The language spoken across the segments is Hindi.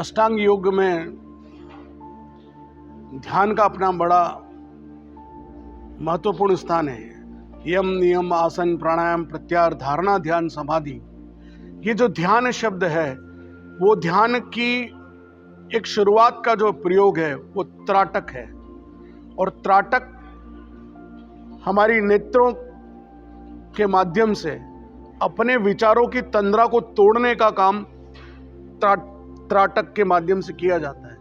अष्टांग योग में ध्यान का अपना बड़ा महत्वपूर्ण स्थान है। यम, नियम, आसन, प्राणायाम, प्रत्याहार, धारणा, ध्यान, समाधि। ये जो ध्यान शब्द है वो ध्यान की एक शुरुआत का जो प्रयोग है वो त्राटक है, और त्राटक हमारी नेत्रों के माध्यम से अपने विचारों की तंद्रा को तोड़ने का काम त्राटक के माध्यम से किया जाता है।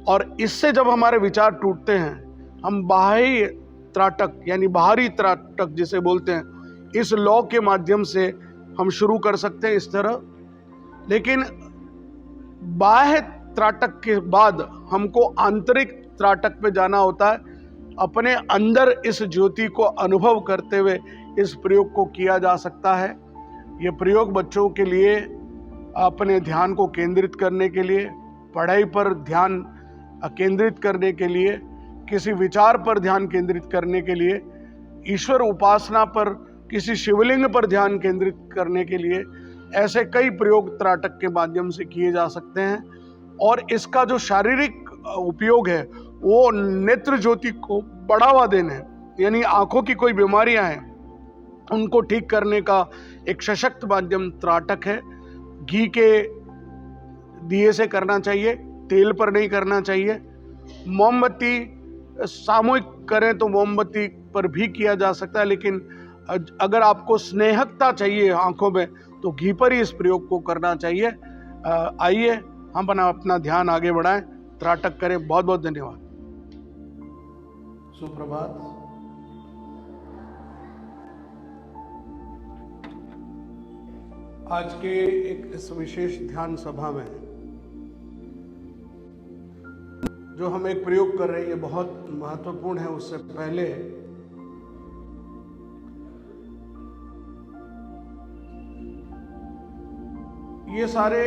और इससे जब हमारे विचार टूटते हैं, हम बाह्य त्राटक यानी बाहरी त्राटक जिसे बोलते हैं, इस लॉ के माध्यम से हम शुरू कर सकते हैं इस तरह। लेकिन बाह्य त्राटक के बाद हमको आंतरिक त्राटक पे जाना होता है। अपने अंदर इस ज्योति को अनुभव करते हुए इस प्रयोग को किया जा सकता है। ये प्रयोग बच्चों के लिए अपने ध्यान को केंद्रित करने के लिए, पढ़ाई पर ध्यान केंद्रित करने के लिए, किसी विचार पर ध्यान केंद्रित करने के लिए, ईश्वर उपासना पर, किसी शिवलिंग पर ध्यान केंद्रित करने के लिए, ऐसे कई प्रयोग त्राटक के माध्यम से किए जा सकते हैं। और इसका जो शारीरिक उपयोग है वो नेत्र ज्योति को बढ़ावा देने, यानी आंखों की कोई बीमारियां हैं उनको ठीक करने का एक सशक्त माध्यम त्राटक है। घी के दिए से करना चाहिए, तेल पर नहीं करना चाहिए। मोमबत्ती सामूहिक करें तो मोमबत्ती पर भी किया जा सकता है, लेकिन अगर आपको स्नेहकता चाहिए आंखों में तो घी पर ही इस प्रयोग को करना चाहिए। आइए हम अपना ध्यान आगे बढ़ाएं, त्राटक करें। बहुत बहुत धन्यवाद। सुप्रभात। आज के इस विशेष ध्यान सभा में जो हम एक प्रयोग कर रहे हैं ये बहुत महत्वपूर्ण है। उससे पहले ये सारे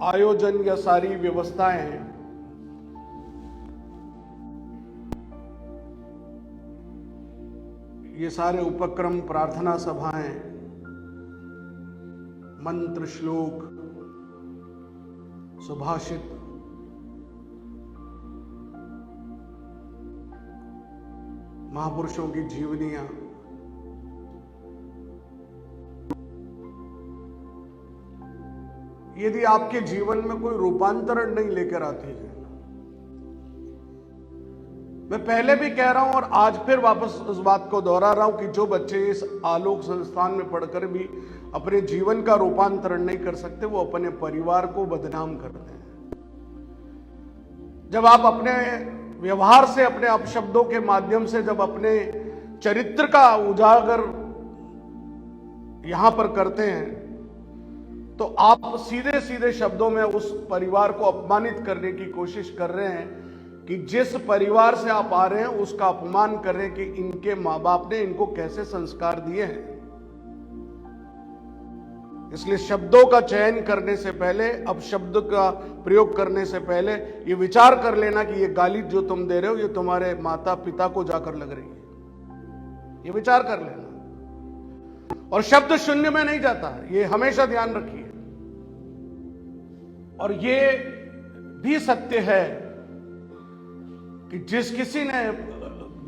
आयोजन या सारी व्यवस्थाएं, ये सारे उपक्रम, प्रार्थना सभाएं, मंत्र, श्लोक, सुभाषित, महापुरुषों की जीवनियां, यदि आपके जीवन में कोई रूपांतरण नहीं लेकर आती है, मैं पहले भी कह रहा हूं और आज फिर वापस उस बात को दोहरा रहा हूं कि जो बच्चे इस आलोक संस्थान में पढ़कर भी अपने जीवन का रूपांतरण नहीं कर सकते, वो अपने परिवार को बदनाम करते हैं। जब आप अपने व्यवहार से, अपने अपशब्दों के माध्यम से जब अपने चरित्र का उजागर यहां पर करते हैं तो आप सीधे सीधे शब्दों में उस परिवार को अपमानित करने की कोशिश कर रहे हैं कि जिस परिवार से आप आ रहे हैं उसका अपमान कर रहे हैं कि इनके माँ बाप ने इनको कैसे संस्कार दिए हैं। इसलिए शब्दों का चयन करने से पहले, अपशब्द का प्रयोग करने से पहले ये विचार कर लेना कि ये गाली जो तुम दे रहे हो ये तुम्हारे माता पिता को जाकर लग रही है। ये विचार कर लेना। और शब्द शून्य में नहीं जाता, ये हमेशा ध्यान रखिए। और ये भी सत्य है कि जिस किसी ने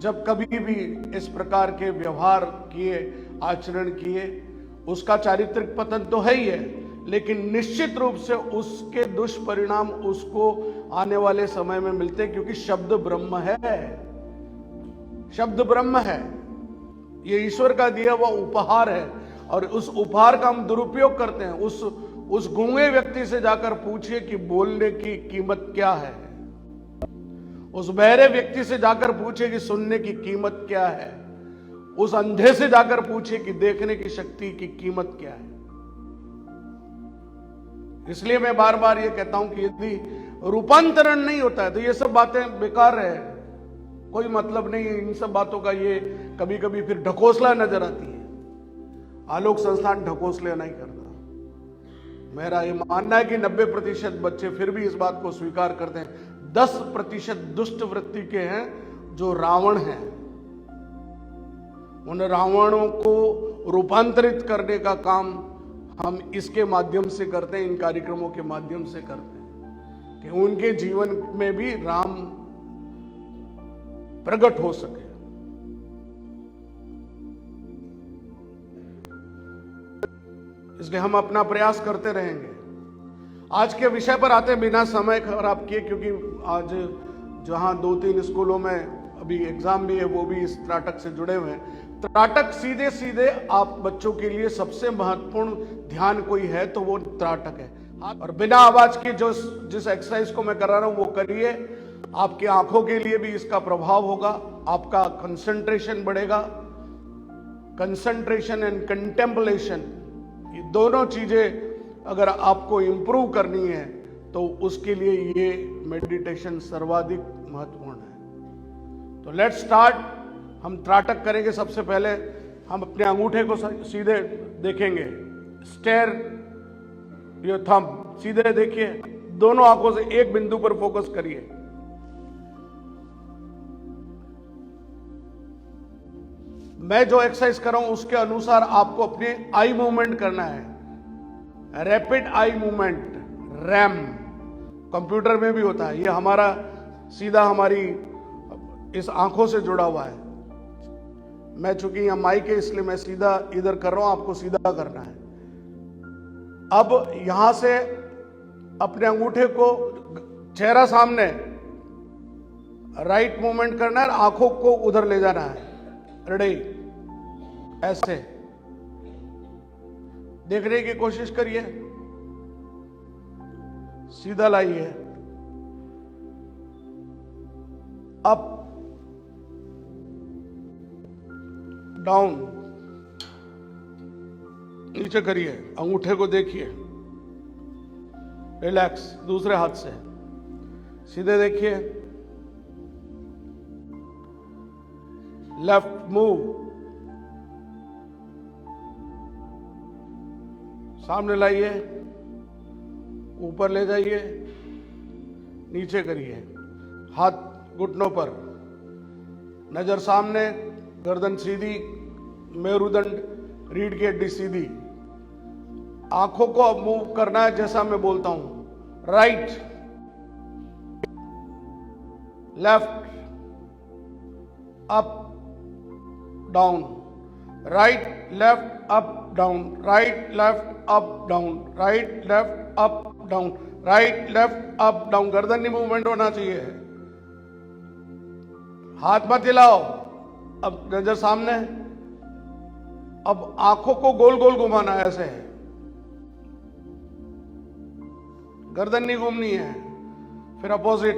जब कभी भी इस प्रकार के व्यवहार किए, आचरण किए, उसका चारित्रिक पतन तो है ही है, लेकिन निश्चित रूप से उसके दुष्परिणाम उसको आने वाले समय में मिलते हैं, क्योंकि शब्द ब्रह्म है। शब्द ब्रह्म है, ये ईश्वर का दिया हुआ उपहार है, और उस उपहार का हम दुरुपयोग करते हैं। उस गूंगे व्यक्ति से जाकर पूछिए कि बोलने की कीमत क्या है। उस बहरे व्यक्ति से जाकर पूछिए कि सुनने की कीमत क्या है। उस अंधे से जाकर पूछिए कि देखने की शक्ति की कीमत क्या है। इसलिए मैं बार बार ये कहता हूं कि यदि रूपांतरण नहीं होता है तो ये सब बातें बेकार है, कोई मतलब नहीं है इन सब बातों का। ये कभी कभी फिर ढकोसला नजर आती है। आलोक संस्थान ढकोसले नहीं करता। मेरा ये मानना है कि 90% बच्चे फिर भी इस बात को स्वीकार करते हैं। 10% दुष्ट वृत्ति के हैं जो रावण हैं। उन रावणों को रूपांतरित करने का काम हम इसके माध्यम से करते हैं, इन कार्यक्रमों के माध्यम से करते हैं। कि उनके जीवन में भी राम प्रकट हो सके। इसलिए हम अपना प्रयास करते रहेंगे। आज के विषय पर आते बिना समय खराब किए, क्योंकि आज जहां 2-3 स्कूलों में अभी एग्जाम भी है, वो भी इस त्राटक से जुड़े हुए हैं। त्राटक सीधे सीधे आप बच्चों के लिए सबसे महत्वपूर्ण ध्यान कोई है तो वो त्राटक है। और बिना आवाज के जिस एक्सरसाइज को मैं करा रहा हूं वो करिए। आपकी आंखों के लिए भी इसका प्रभाव होगा, आपका कंसंट्रेशन बढ़ेगा। कंसंट्रेशन एंड कंटेम्पलेशन, ये दोनों चीजें अगर आपको इंप्रूव करनी है तो उसके लिए ये मेडिटेशन सर्वाधिक महत्वपूर्ण है। तो लेट्स स्टार्ट। हम त्राटक करेंगे। सबसे पहले हम अपने अंगूठे को सीधे देखेंगे, स्टेयर योर थंब, सीधे देखिए, दोनों आंखों से एक बिंदु पर फोकस करिए। मैं जो एक्सरसाइज कर रहा हूं उसके अनुसार आपको अपने आई मूवमेंट करना है। Rapid eye movement, RAM, computer में भी होता है। ये हमारा सीधा हमारी इस आंखों से जुड़ा हुआ है। मैं चूंकि यहां माइक है इसलिए मैं सीधा इधर कर रहा हूं, आपको सीधा करना है। अब यहां से अपने अंगूठे को, चेहरा सामने, राइट मूवमेंट करना है, आंखों को उधर ले जाना है। रेडी, ऐसे देखने की कोशिश करिए, सीधा लाइए, अप डाउन, नीचे करिए, अंगूठे को देखिए, रिलैक्स, दूसरे हाथ से सीधे देखिए, लेफ्ट मूव, सामने लाइए, ऊपर ले जाइए, नीचे करिए, हाथ घुटनों पर, नजर सामने, गर्दन सीधी, मेरुदंड, रीढ़ की हड्डी सीधी। आंखों को अब मूव करना है जैसा मैं बोलता हूं। Right, left, up down, right left up down, right left up down, right left up down, right left up down. गर्दन नहीं मूवमेंट होना चाहिए, हाथ मत हिलाओ। अब नजर सामने, अब आंखों को गोल गोल घुमाना है, ऐसे है, गर्दन नहीं घूमनी है। फिर अपोजिट,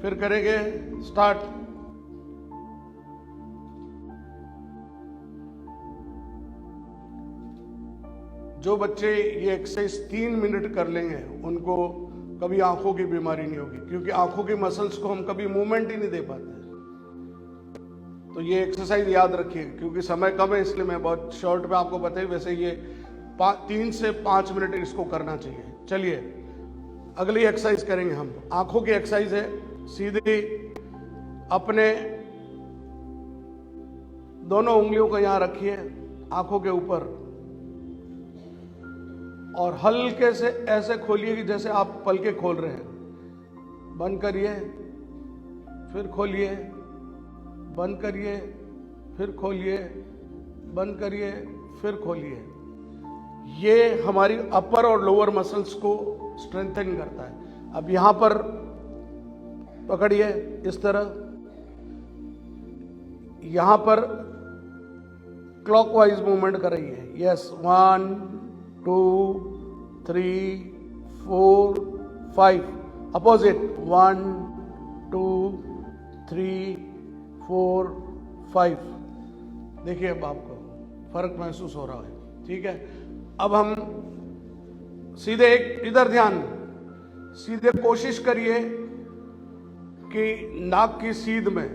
फिर करेंगे स्टार्ट। जो बच्चे ये एक्सरसाइज 3 मिनट कर लेंगे उनको कभी आंखों की बीमारी नहीं होगी, क्योंकि आंखों की मसल्स को हम कभी मूवमेंट ही नहीं दे पाते। तो ये एक्सरसाइज याद रखिए, क्योंकि समय कम है इसलिए मैं बहुत शॉर्ट में आपको बताई। वैसे ये 3 से 5 मिनट इसको करना चाहिए। चलिए अगली एक्सरसाइज करेंगे हम। आंखों की एक्सरसाइज है। सीधे अपने दोनों उंगलियों को यहां रखिए आंखों के ऊपर, और हल्के से ऐसे खोलिए कि जैसे आप पलके खोल रहे हैं। बंद करिए, फिर खोलिए, बंद करिए, फिर खोलिए, बंद करिए, फिर खोलिए। ये हमारी अपर और लोअर मसल्स को स्ट्रेंथन करता है। अब यहां पर पकड़िए इस तरह, यहां पर क्लॉकवाइज मूवमेंट करिए। यस, 1 2 3 4 5। अपोजिट, 1 2 3 4 5। देखिए अब आपको फर्क महसूस हो रहा है, ठीक है। अब हम सीधे इधर ध्यान, सीधे कोशिश करिए कि नाक की सीध में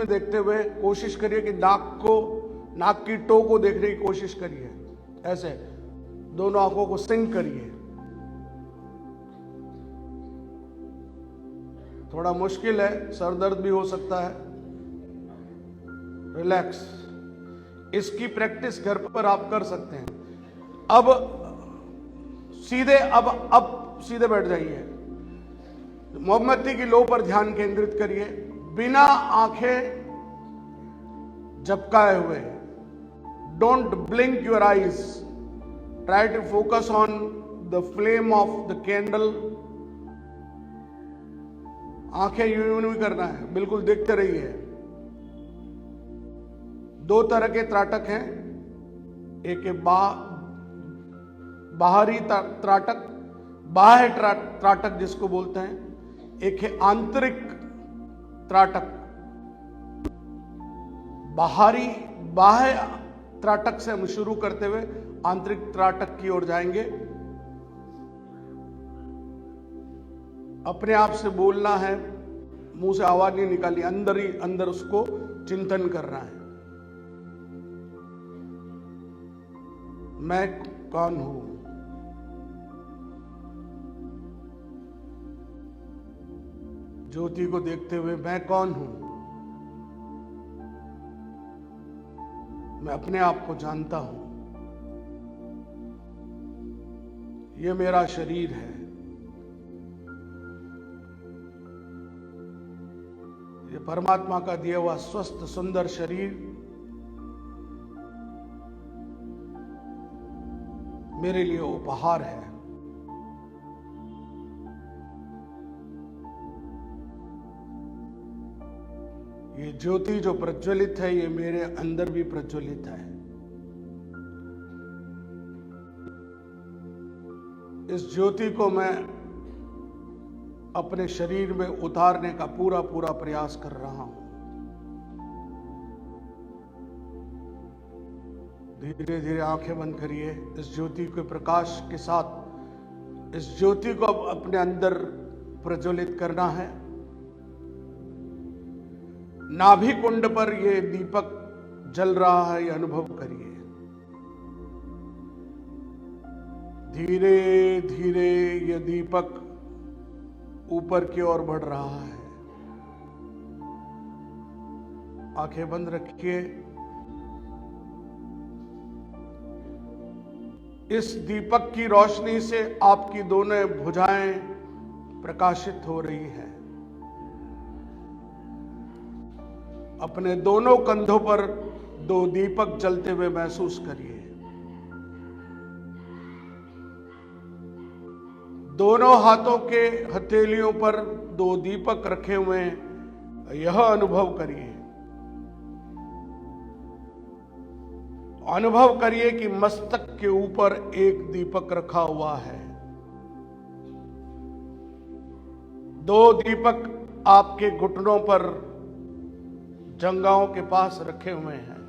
देखते हुए कोशिश करिए कि नाक की टो को देखने की कोशिश करिए। ऐसे दोनों आंखों को सिंक करिए। थोड़ा मुश्किल है, सर दर्द भी हो सकता है। रिलैक्स। इसकी प्रैक्टिस घर पर आप कर सकते हैं। अब सीधे बैठ जाइए, मोमबत्ती की लो पर ध्यान केंद्रित करिए, बिना आंखें झपकाए हुए। Don't blink your eyes, try to focus on the flame of the candle. आंखें यूं नहीं करना है, बिल्कुल देखते रहिए। दो तरह के त्राटक हैं, एक है बाहरी त्राटक, बाह्य त्राटक जिसको बोलते हैं, एक है आंतरिक त्राटक। बाह्य त्राटक से हम शुरू करते हुए आंतरिक त्राटक की ओर जाएंगे। अपने आप से बोलना है, मुंह से आवाज नहीं निकाली, अंदर ही अंदर उसको चिंतन करना है। मैं कौन हूं? ज्योति को देखते हुए मैं कौन हूं? मैं अपने आप को जानता हूं। यह मेरा शरीर है, ये परमात्मा का दिया हुआ स्वस्थ सुंदर शरीर मेरे लिए उपहार है। ये ज्योति जो प्रज्वलित है, ये मेरे अंदर भी प्रज्वलित है। इस ज्योति को मैं अपने शरीर में उतारने का पूरा प्रयास कर रहा हूं। धीरे धीरे आंखें बंद करिए। इस ज्योति के प्रकाश के साथ इस ज्योति को अब अपने अंदर प्रज्वलित करना है। नाभि कुंड पर यह दीपक जल रहा है, यह अनुभव करिए। धीरे धीरे यह दीपक ऊपर की ओर बढ़ रहा है। आंखें बंद रखिए। इस दीपक की रोशनी से आपकी दोनों भुजाएं प्रकाशित हो रही हैं। अपने दोनों कंधों पर दो दीपक जलते हुए महसूस करिए। दोनों हाथों के हथेलियों पर दो दीपक रखे हुए हैं, यह अनुभव करिए। अनुभव करिए कि मस्तक के ऊपर एक दीपक रखा हुआ है। दो दीपक आपके घुटनों पर जंघाओं के पास रखे हुए हैं।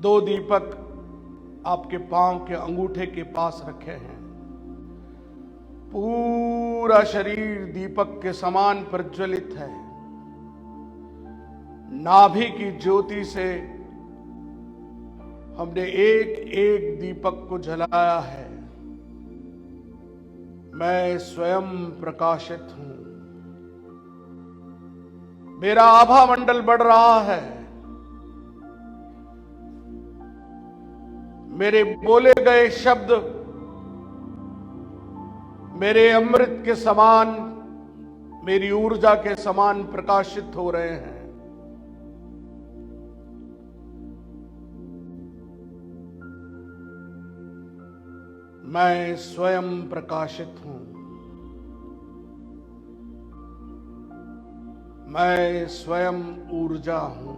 दो दीपक आपके पांव के अंगूठे के पास रखे हैं। पूरा शरीर दीपक के समान प्रज्वलित है। नाभि की ज्योति से हमने एक एक दीपक को जलाया है। मैं स्वयं प्रकाशित हूं। मेरा आभा मंडल बढ़ रहा है। मेरे बोले गए शब्द मेरे अमृत के समान, मेरी ऊर्जा के समान प्रकाशित हो रहे हैं। मैं स्वयं प्रकाशित हूं। मैं स्वयं ऊर्जा हूं।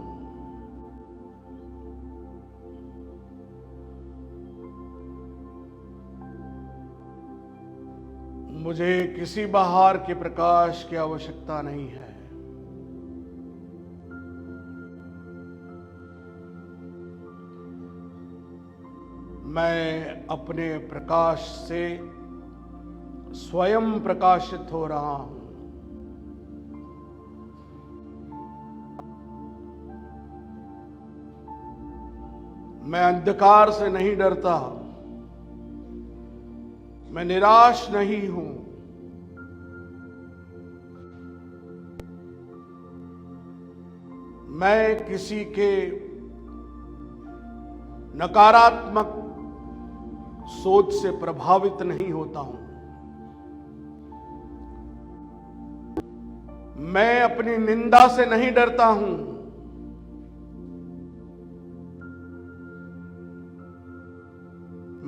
मुझे किसी बाहर के प्रकाश की आवश्यकता नहीं है। मैं अपने प्रकाश से स्वयं प्रकाशित हो रहा हूं। मैं अंधकार से नहीं डरता। मैं निराश नहीं हूं। मैं किसी के नकारात्मक सोच से प्रभावित नहीं होता हूं। मैं अपनी निंदा से नहीं डरता हूं।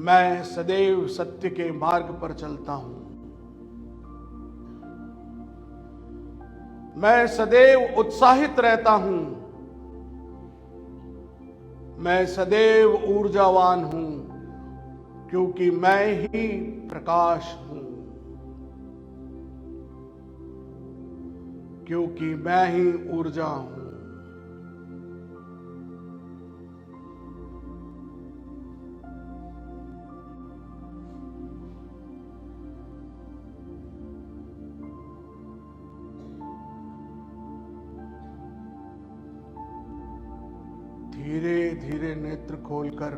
मैं सदैव सत्य के मार्ग पर चलता हूं। मैं सदैव उत्साहित रहता हूं। मैं सदैव ऊर्जावान हूं, क्योंकि मैं ही प्रकाश हूं। क्योंकि मैं ही ऊर्जा हूं। धीरे धीरे नेत्र खोलकर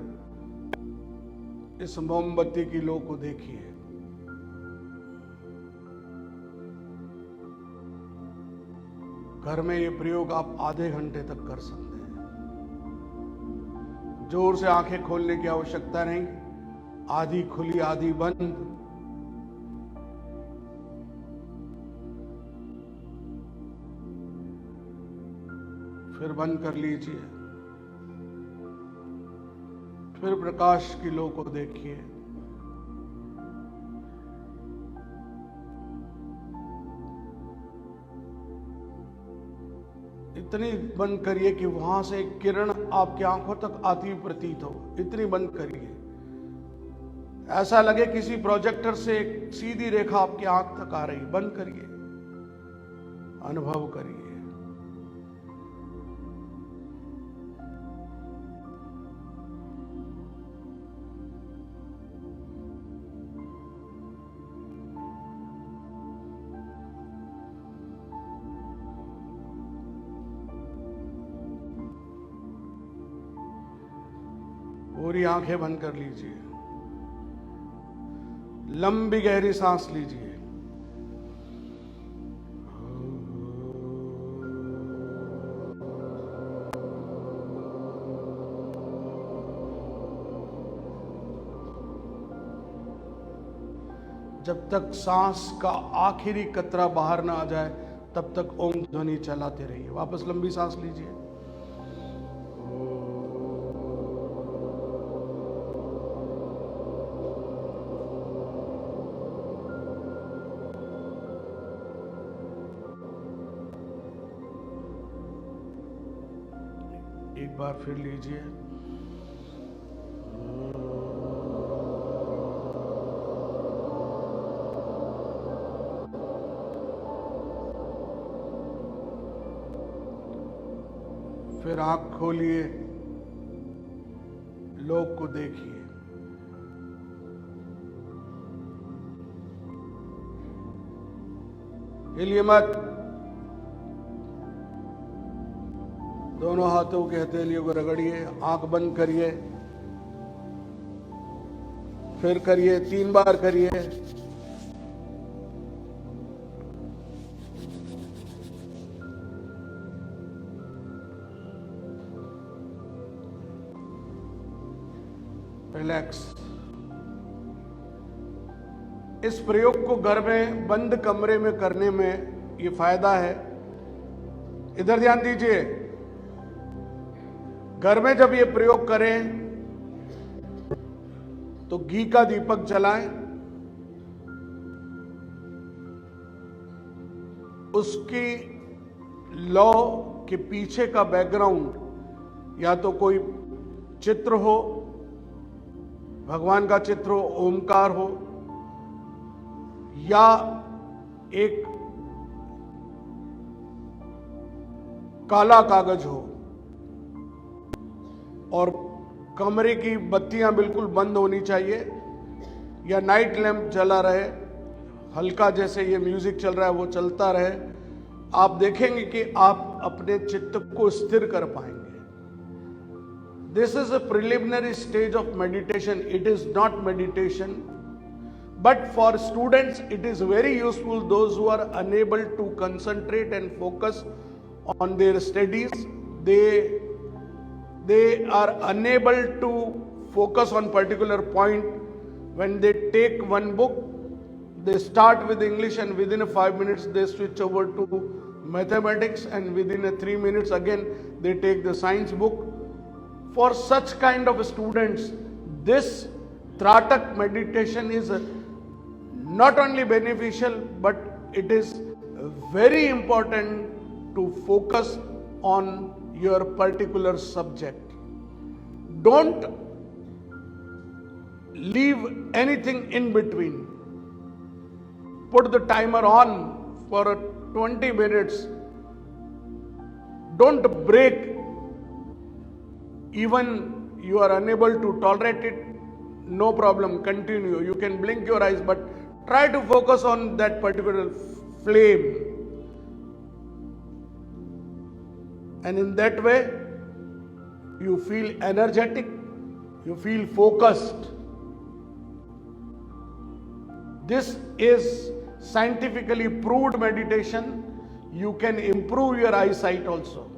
इस मोमबत्ती की लौ को देखिए। घर में ये प्रयोग आप आधे घंटे तक कर सकते हैं। जोर से आंखें खोलने की आवश्यकता नहीं, आधी खुली आधी बंद। फिर बंद कर लीजिए। फिर प्रकाश की लौ को देखिए। इतनी बंद करिए कि वहां से एक किरण आपकी आंखों तक आती हुई प्रतीत हो। इतनी बंद करिए, ऐसा लगे किसी प्रोजेक्टर से एक सीधी रेखा आपकी आंख तक आ रही। बंद करिए, अनुभव करिए। पूरी आंखें बंद कर लीजिए। लंबी गहरी सांस लीजिए। जब तक सांस का आखिरी कतरा बाहर ना आ जाए तब तक ओम ध्वनि चलाते रहिए। वापस लंबी सांस लीजिए। एक बार फिर लीजिए। फिर आंख खोलिए, लोग को देखिए। हिलिए मत। दोनों हाथों के हथेलियों को रगड़िए। आंख बंद करिए। फिर करिए, 3 बार करिए। रिलैक्स। इस प्रयोग को घर में बंद कमरे में करने में ये फायदा है। इधर ध्यान दीजिए। घर में जब ये प्रयोग करें तो घी का दीपक जलाएं। उसकी लौ के पीछे का बैकग्राउंड या तो कोई चित्र हो, भगवान का चित्र हो, ओमकार हो, या एक काला कागज हो, और कमरे की बत्तियां बिल्कुल बंद होनी चाहिए या नाइट लैंप जला रहे, हल्का जैसे ये म्यूजिक चल रहा है वो चलता रहे। आप देखेंगे कि आप अपने चित्त को स्थिर कर पाएंगे। This is a preliminary stage of meditation. It is not meditation, but for students it is very useful, those who are unable to concentrate and focus on their studies. they are unable to focus on particular point. When they take one book, they start with English and within 5 minutes they switch over to mathematics, and within 3 minutes again they take the science book. For such kind of students, this Tratak meditation is not only beneficial, but it is very important to focus on your particular subject. Don't leave anything in between. Put the timer on for 20 minutes. Don't break. Even you are unable to tolerate it, no problem, continue. You can blink your eyes, but try to focus on that particular flame. And in that way, you feel energetic, you feel focused. This is scientifically proved meditation. You can improve your eyesight also.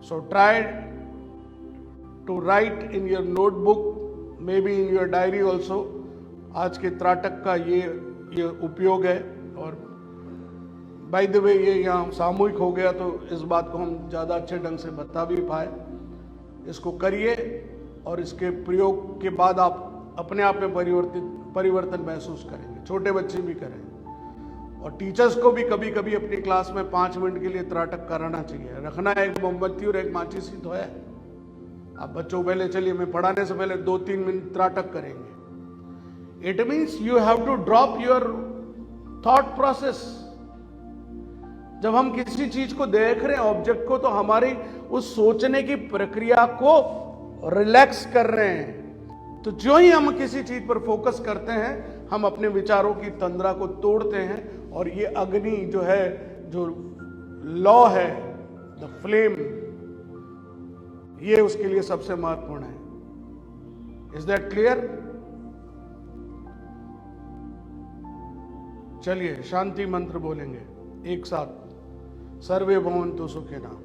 So try to write in your notebook, maybe in your diary also. आज के त्राटक का ये उपयोग है. और बाय द वे ये यहाँ सामूहिक हो गया, तो इस बात को हम ज़्यादा अच्छे ढंग से बता भी पाए. इसको करिए और इसके प्रयोग के बाद आप अपने आप में परिवर्तन महसूस करेंगे. छोटे बच्चे भी करें, और टीचर्स को भी कभी कभी अपनी क्लास में 5 मिनट के लिए त्राटक कराना चाहिए. रखना है एक मोमबत्ती और एक माचिस ही तो है. आप बच्चों पहले चलिए, मैं पढ़ाने से पहले 2-3 मिनट त्राटक करेंगे. It means you have to drop your thought process. जब हम किसी चीज को देख रहे हैं, ऑब्जेक्ट को, तो हमारी उस सोचने की प्रक्रिया को रिलैक्स कर रहे हैं. तो जो ही हम किसी चीज पर फोकस करते हैं, हम अपने विचारों की तंद्रा को तोड़ते हैं. और ये अग्नि जो है, जो लॉ है, द फ्लेम, ये उसके लिए सबसे महत्वपूर्ण है. Is that clear? चलिए शांति मंत्र बोलेंगे एक साथ. सर्वे भवन्तु सुखिनः.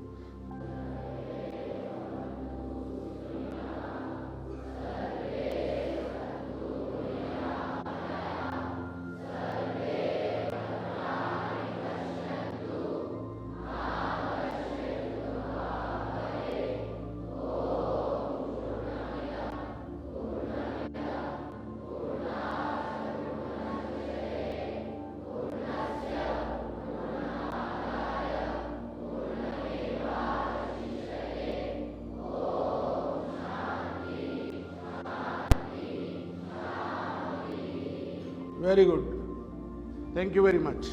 Very good. Thank you very much.